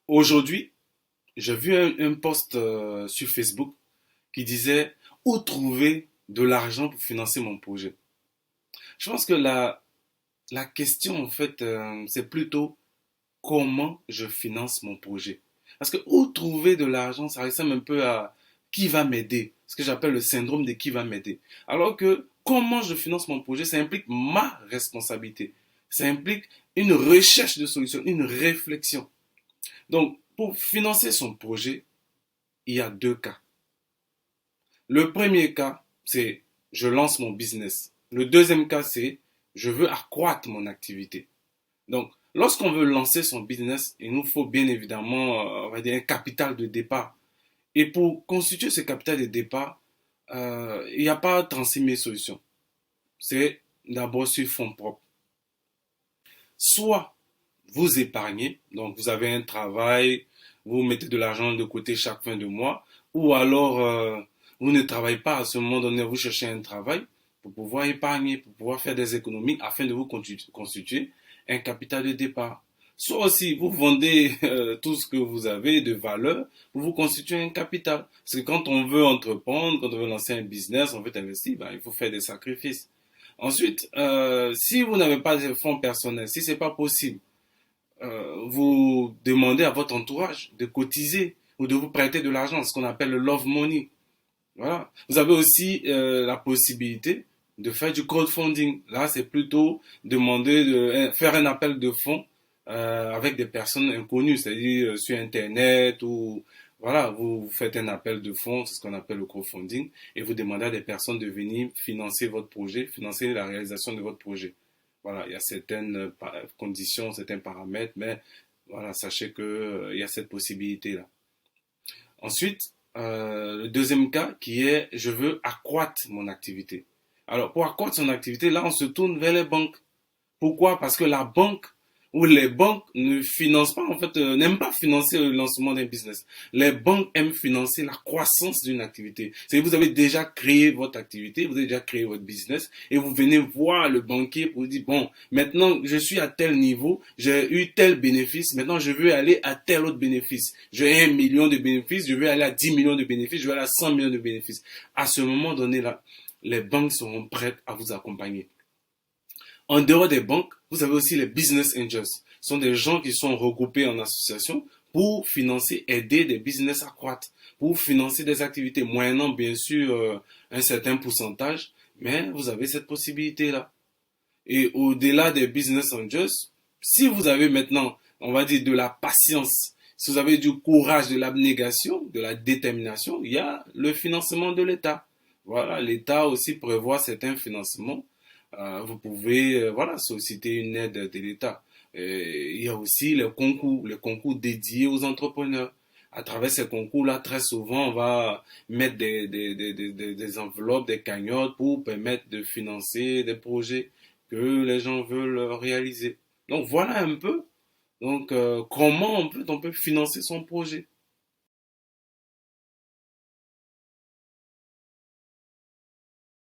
Aujourd'hui, j'ai vu un post sur Facebook qui disait où trouver de l'argent pour financer mon projet. Je pense que la question, en fait, c'est plutôt comment je finance mon projet. Parce que où trouver de l'argent, ça ressemble un peu à qui va m'aider. Ce que j'appelle le syndrome de qui va m'aider. Alors que comment je finance mon projet, ça implique ma responsabilité. Ça implique une recherche de solutions, une réflexion. Donc, pour financer son projet, il y a deux cas. Le premier cas, c'est je lance mon business. Le deuxième cas, c'est je veux accroître mon activité. Donc, lorsqu'on veut lancer son business, il nous faut bien évidemment, on va dire, un capital de départ. Et pour constituer ce capital de départ, il n'y a pas 36 000 solutions. C'est d'abord sur fonds propres. Soit vous épargnez, donc vous avez un travail, vous mettez de l'argent de côté chaque fin de mois, ou alors vous ne travaillez pas à ce moment donné, vous cherchez un travail pour pouvoir épargner, pour pouvoir faire des économies afin de vous constituer un capital de départ. Soit aussi vous vendez tout ce que vous avez de valeur pour vous constituer un capital. Parce que quand on veut entreprendre, quand on veut lancer un business, on veut investir, ben, il faut faire des sacrifices. Ensuite, si vous n'avez pas de fonds personnels, si c'est pas possible, vous demandez à votre entourage de cotiser ou de vous prêter de l'argent, ce qu'on appelle le love money. Voilà. Vous avez aussi la possibilité de faire du crowdfunding. Là, c'est plutôt demander de faire un appel de fonds avec des personnes inconnues, c'est-à-dire sur Internet ou voilà, vous faites un appel de fonds, c'est ce qu'on appelle le crowdfunding, et vous demandez à des personnes de venir financer votre projet, financer la réalisation de votre projet. Voilà, il y a certaines conditions, certains paramètres, mais voilà, sachez que il y a cette possibilité-là. Ensuite, le deuxième cas qui est je veux accroître mon activité. Alors, pour accroître son activité, là, on se tourne vers les banques. Pourquoi? Parce que la banque ou les banques ne financent pas, en fait, n'aiment pas financer le lancement d'un business. Les banques aiment financer la croissance d'une activité. C'est que vous avez déjà créé votre activité, vous avez déjà créé votre business et vous venez voir le banquier pour dire, bon, maintenant, je suis à tel niveau, j'ai eu tel bénéfice, maintenant, je veux aller à tel autre bénéfice. J'ai 1 million de bénéfices, je veux aller à 10 millions de bénéfices, je veux aller à 100 millions de bénéfices. À ce moment donné-là, les banques seront prêtes à vous accompagner. En dehors des banques, vous avez aussi les business angels. Ce sont des gens qui sont regroupés en association pour financer, aider des business à croître, pour financer des activités, moyennant bien sûr un certain pourcentage, mais vous avez cette possibilité-là. Et au-delà des business angels, si vous avez maintenant, on va dire, de la patience, si vous avez du courage, de l'abnégation, de la détermination, il y a le financement de l'État. Voilà, l'État aussi prévoit certains financements. Vous pouvez, voilà, solliciter une aide de l'État. Il y a aussi les concours dédiés aux entrepreneurs. À travers ces concours-là, très souvent, on va mettre des enveloppes, des cagnottes pour permettre de financer des projets que les gens veulent réaliser. Donc voilà un peu comment on peut financer son projet.